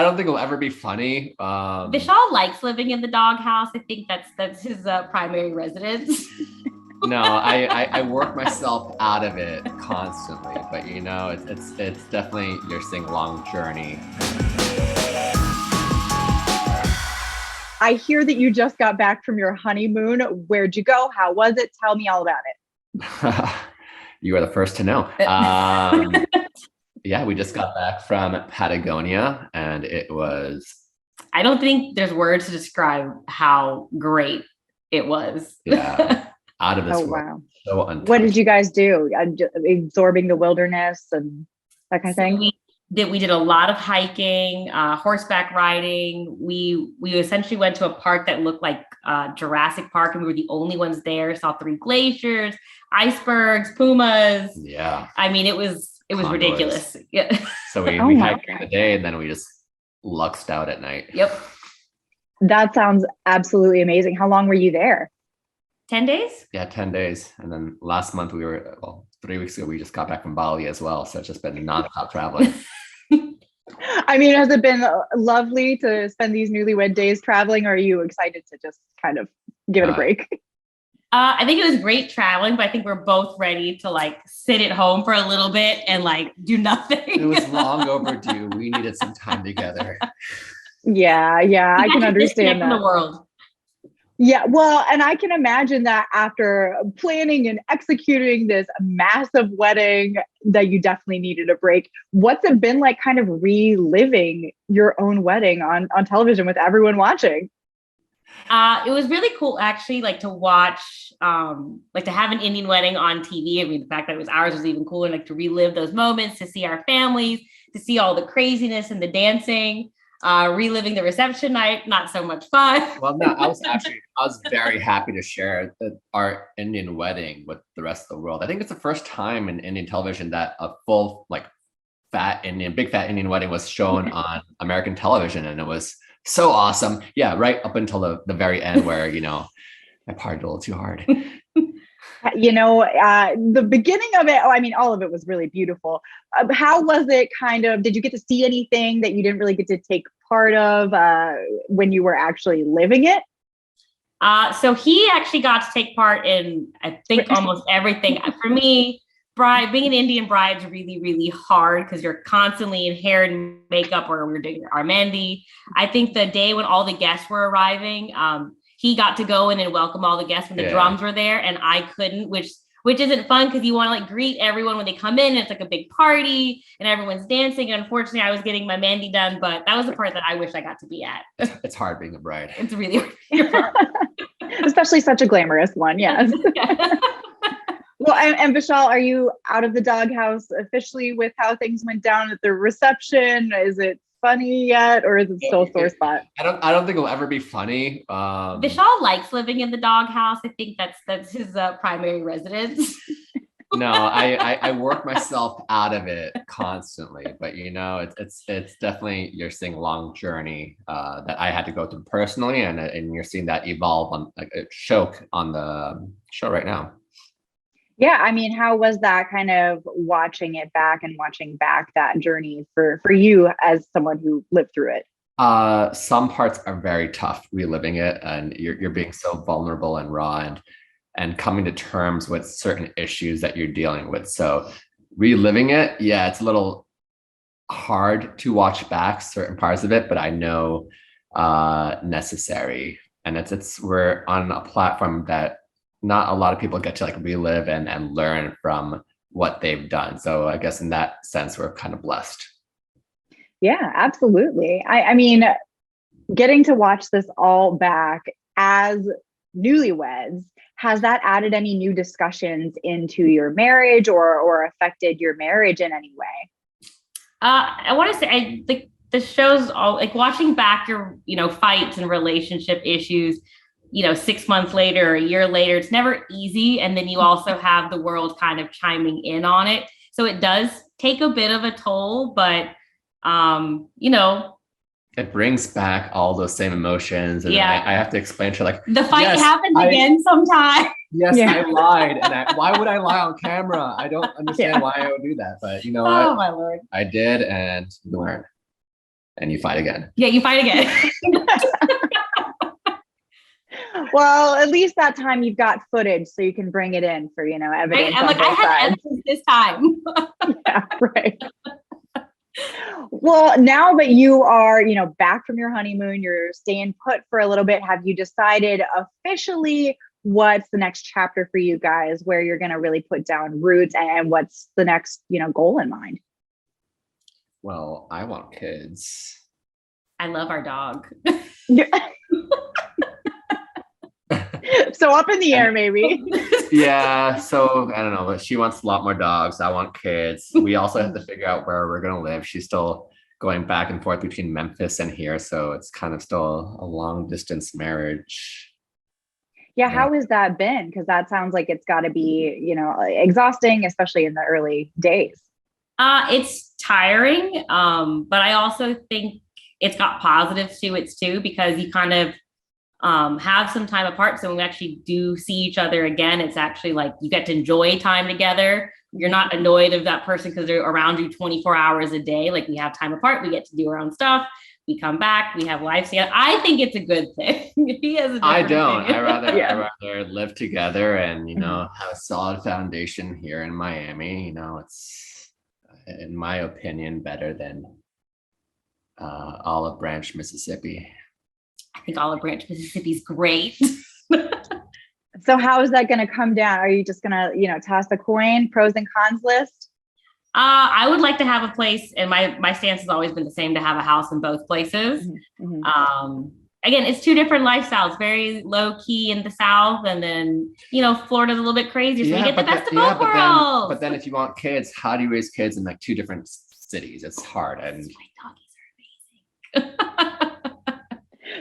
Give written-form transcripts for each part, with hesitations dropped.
don't think it'll ever be funny. Vishal likes living in the doghouse. I think that's his primary residence. No, I work myself out of it constantly, but you know, it's definitely your sing-along journey. I hear that you just got back from your honeymoon. Where'd you go? How was it? Tell me all about it. You are the first to know. Yeah, we just got back from Patagonia, and it was. I don't think there's words to describe how great it was. Yeah, out of this world. Wow. So untouched. What did you guys do? Absorbing the wilderness and that kind of thing? We did a lot of hiking, horseback riding. We essentially went to a park that looked like Jurassic Park, and we were the only ones there. Saw 3 glaciers, icebergs, pumas. Yeah. I mean, it was ridiculous. Yeah. So we hiked during the day, and then we just luxed out at night. Yep. That sounds absolutely amazing. How long were you there? 10 days? Yeah, 10 days. And then last month 3 weeks ago, we just got back from Bali as well. So it's just been nonstop traveling. I mean, has it been lovely to spend these newlywed days traveling, or are you excited to just kind of give it a break? I think it was great traveling, but I think we're both ready to like sit at home for a little bit and like do nothing. It was long overdue. We needed some time together. Yeah, I can understand that. From the world. Yeah, well, and I can imagine that after planning and executing this massive wedding that you definitely needed a break. What's it been like kind of reliving your own wedding on television with everyone watching? It was really cool actually, like to watch, like to have an Indian wedding on TV. I mean, the fact that it was ours was even cooler, like to relive those moments, to see our families, to see all the craziness and the dancing. Reliving the reception night, not so much fun. Well, no, I was very happy to share our Indian wedding with the rest of the world. I think it's the first time in Indian television that a full, like, big fat Indian wedding was shown on American television, and it was so awesome. Yeah, right up until the very end where, you know, I partied a little too hard. You know, the beginning of it, I mean, all of it was really beautiful. How was it kind of, did you get to see anything that you didn't really get to take part of when you were actually living it? So he actually got to take part in, I think, almost everything. For me, being an Indian bride is really, really hard because you're constantly in hair and makeup, or we're doing our mehndi. I think the day when all the guests were arriving, he got to go in and welcome all the guests when the drums were there, and I couldn't, which isn't fun because you want to like greet everyone when they come in. And it's like a big party and everyone's dancing. And unfortunately, I was getting my mehndi done, but that was the part that I wish I got to be at. It's hard being a bride. It's really hard. Especially such a glamorous one, yes. Well, and Vishal, are you out of the doghouse officially with how things went down at the reception? Is it funny yet, or is it still a sore spot? I don't think it'll ever be funny. Vishal likes living in the doghouse. I think that's his primary residence. No, I work myself out of it constantly, but you know, it's definitely your sing-along journey that I had to go through personally, and you're seeing that evolve on like a choke on the show right now. Yeah, I mean, how was that kind of watching back that journey for you as someone who lived through it? Some parts are very tough reliving it, and you're being so vulnerable and raw and coming to terms with certain issues that you're dealing with. So reliving it, yeah, it's a little hard to watch back certain parts of it, but I know necessary. And we're on a platform that not a lot of people get to like relive and learn from what they've done. So I guess in that sense, we're kind of blessed. Yeah, absolutely. I mean, getting to watch this all back as newlyweds, has that added any new discussions into your marriage or affected your marriage in any way? I want to say, I think the show's all like watching back your, fights and relationship issues, 6 months later, or a year later, it's never easy. And then you also have the world kind of chiming in on it. So it does take a bit of a toll, but, it brings back all those same emotions. And I have to explain to her, like, the fight happens again sometime. Yes, yeah. I lied. And why would I lie on camera? I don't understand why I would do that. But you know what? Oh, my Lord. I did, and learned. and you fight again. Yeah, you fight again. Well, at least that time you've got footage so you can bring it in for, evidence. Right? I'm like, I had evidence this time. Yeah, right. Well, now that you are, back from your honeymoon, you're staying put for a little bit. Have you decided officially what's the next chapter for you guys, where you're going to really put down roots, and what's the next, goal in mind? Well, I want kids. I love our dog. So up in the air, maybe. Yeah. So I don't know, but she wants a lot more dogs. I want kids. We also have to figure out where we're going to live. She's still going back and forth between Memphis and here. So it's kind of still a long distance marriage. Yeah. How has that been? Because that sounds like it's got to be, exhausting, especially in the early days. It's tiring. But I also think it's got positives to it too, because you kind of have some time apart. So when we actually do see each other again, it's actually like you get to enjoy time together. You're not annoyed of that person because they're around you 24 hours a day. Like, we have time apart, we get to do our own stuff. We come back, we have lives together. I think it's a good thing. He has a I don't. opinion. I rather live together and, have a solid foundation here in Miami. It's, in my opinion, better than Olive Branch, Mississippi. I think Olive Branch, Mississippi is great. So how is that going to come down? Are you just going to, toss a coin, pros and cons list? I would like to have a place, and my stance has always been the same, to have a house in both places. Mm-hmm. Again, it's two different lifestyles, very low key in the South, and then, Florida's a little bit crazier. So you get the best of both worlds. But then if you want kids, how do you raise kids in like two different cities? It's hard. And my doggies are amazing.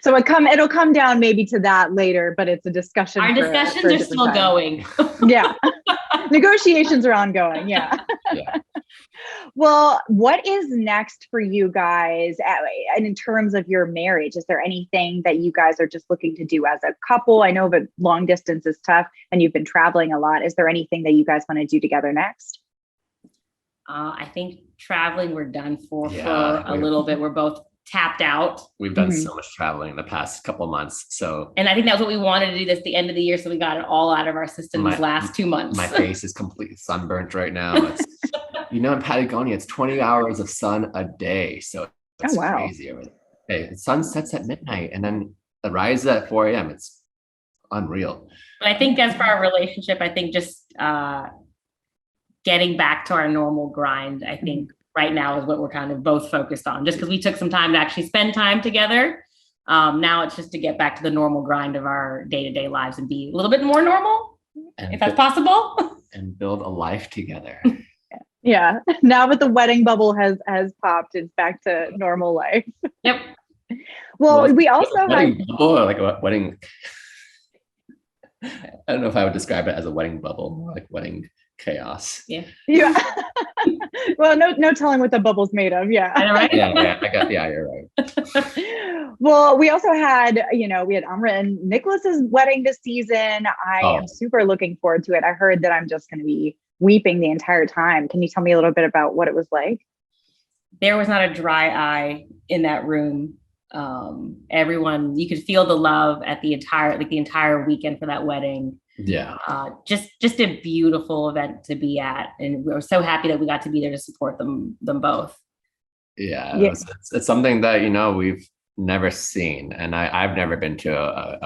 So it'll come down maybe to that later, but it's a discussion. Our discussions are still going. Yeah. Negotiations are ongoing. Yeah. Well, what is next for you guys? And in terms of your marriage, is there anything that you guys are just looking to do as a couple? I know that long distance is tough and you've been traveling a lot. Is there anything that you guys want to do together next? I think traveling we're done for a little bit. We're both tapped out. We've done so much traveling in the past couple of months. And I think that was what we wanted to do this the end of the year. So we got it all out of our system these last 2 months. My face is completely sunburnt right now. It's, in Patagonia, it's 20 hours of sun a day. So it's crazy over there. Hey, the sun sets at midnight and then it rises at 4 a.m. It's unreal. But I think as for our relationship, I think just getting back to our normal grind, I think right now is what we're kind of both focused on, just because we took some time to actually spend time together. Now it's just to get back to the normal grind of our day-to-day lives and be a little bit more normal, if that's possible. And build a life together. Yeah. Now that the wedding bubble has popped, it's back to normal life. Yep. Well, we also have like a wedding. I don't know if I would describe it as a wedding bubble, more like wedding chaos. Yeah. Well, no telling what the bubble's made of. Yeah. Right? You're right. Well, we also had, we had Amra and Nicholas's wedding this season. I am super looking forward to it. I heard that I'm just going to be weeping the entire time. Can you tell me a little bit about what it was like? There was not a dry eye in that room. Everyone, you could feel the love at the entire weekend for that wedding. Yeah. Just a beautiful event to be at. And we were so happy that we got to be there to support them both. Yeah. It's something that, we've never seen. And I've never been to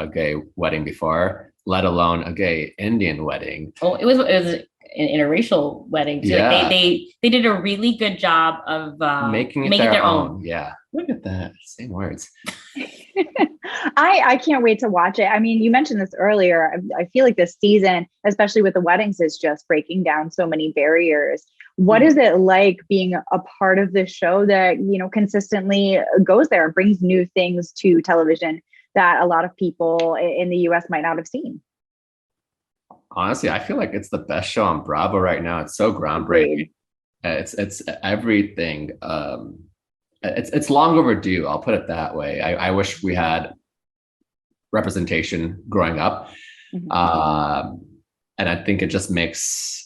a gay wedding before, let alone a gay Indian wedding. Oh, it was an interracial wedding too. Yeah. Like they did a really good job of making it their own. Yeah. Look at that. Same words. I can't wait to watch it. I mean, you mentioned this earlier. I feel like this season, especially with the weddings, is just breaking down so many barriers. What is it like being a part of this show that, consistently goes there and brings new things to television that a lot of people in the US might not have seen? Honestly, I feel like it's the best show on Bravo right now. It's so groundbreaking. It's everything. It's long overdue. I'll put it that way. I wish we had representation growing up. And I think it just makes,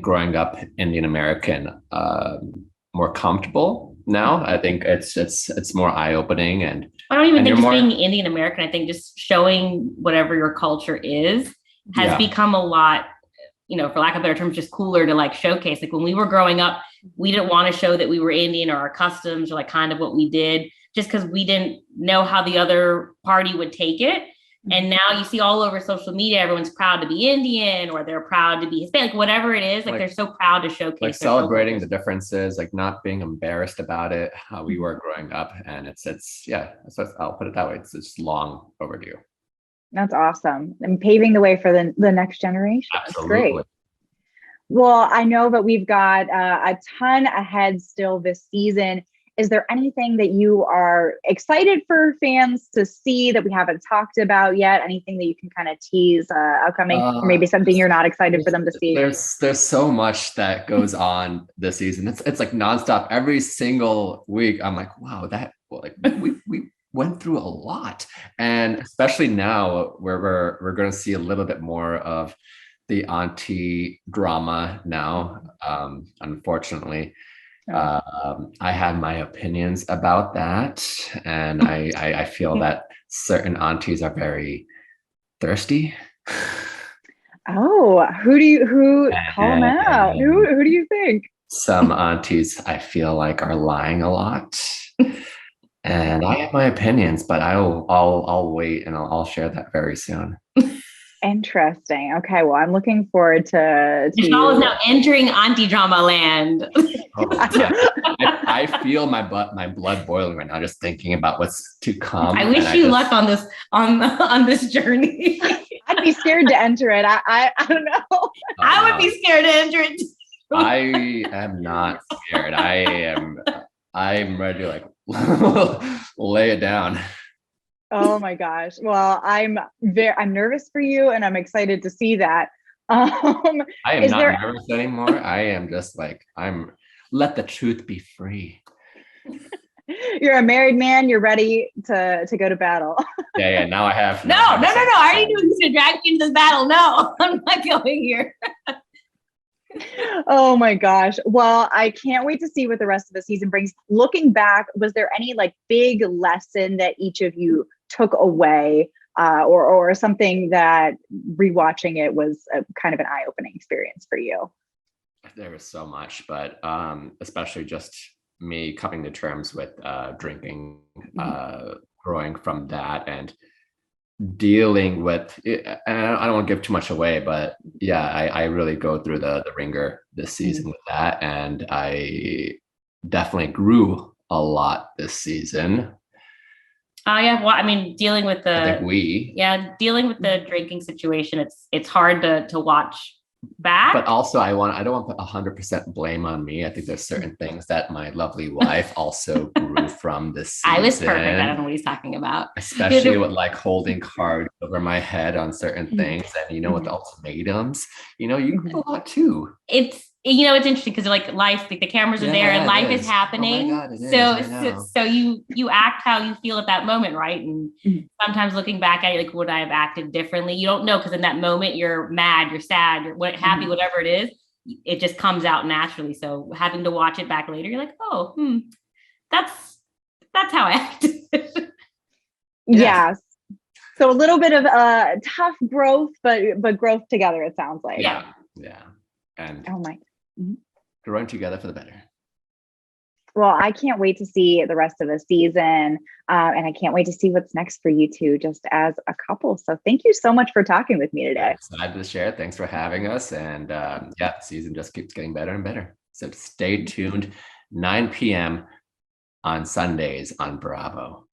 growing up Indian American more comfortable now. I think it's more eye-opening, and I don't even and think you're just more being Indian American. I think just showing whatever your culture is has yeah. become a lot, for lack of better terms, just cooler to like showcase. Like when we were growing up, we didn't want to show that we were Indian or our customs or like kind of what we did, just because we didn't know how the other party would take it. And now you see all over social media, everyone's proud to be Indian or they're proud to be Hispanic, whatever it is. Like they're so proud to showcase. Like celebrating the differences, like not being embarrassed about it, how we were growing up. And I'll put it that way. It's long overdue. That's awesome. And paving the way for the next generation. Absolutely. That's great. Well, I know that we've got a ton ahead still this season. Is there anything that you are excited for fans to see that we haven't talked about yet? Anything that you can kind of tease upcoming, or maybe something you're not excited for them to see? There's so much that goes on this season. It's like nonstop. Every single week, I'm like, wow, we went through a lot, and especially now where we're going to see a little bit more of the auntie drama now. Unfortunately. I have my opinions about that, and I feel that certain aunties are very thirsty. Oh, who call them out? Who do you think? Some aunties I feel like are lying a lot, and I have my opinions, but I'll wait and I'll share that very soon. Interesting. Okay, well, I'm looking forward to Vishal is now entering auntie drama land. I feel my blood boiling right now just thinking about what's to come. I wish you luck on this journey. I'd be scared to enter it. I don't know. I would be scared to enter it. I am not scared. I'm ready to like lay it down. Oh my gosh. Well, I'm nervous for you, and I'm excited to see that. I am not nervous anymore. I am just like, let the truth be free. You're a married man. You're ready to go to battle. Yeah. Now I have. No. I already knew you to drag you into this battle. No, I'm not going here. Oh my gosh. Well, I can't wait to see what the rest of the season brings. Looking back, was there any like big lesson that each of you took away, or something that rewatching it was a kind of an eye-opening experience for you? There was so much, but especially just me coming to terms with drinking, growing from that, and dealing with it. And I don't want to give too much away, but yeah, I really go through the ringer this season with that, and I definitely grew a lot this season. Yeah, well, I mean, dealing with the drinking situation, it's hard to watch back. But also I don't want to put 100% blame on me. I think there's certain things that my lovely wife also grew from this season. I was perfect. I don't know what he's talking about. Especially with like holding cards over my head on certain things, and with the ultimatums, you grew a lot too. It's interesting because like life, like the cameras are there and life is happening. Oh my God, so you act how you feel at that moment, right? And sometimes looking back at it, like, would I have acted differently? You don't know, because in that moment you're mad, you're sad, you're happy, whatever it is, it just comes out naturally. So having to watch it back later, you're like, oh, that's how I acted. Yes. So a little bit of tough growth, but growth together, it sounds like. Yeah. And growing together for the better. Well, I can't wait to see the rest of the season, and I can't wait to see what's next for you two, just as a couple. So thank you so much for talking with me today. Excited to share. Thanks for having us. And the season just keeps getting better and better. So stay tuned. 9 p.m. on Sundays on Bravo.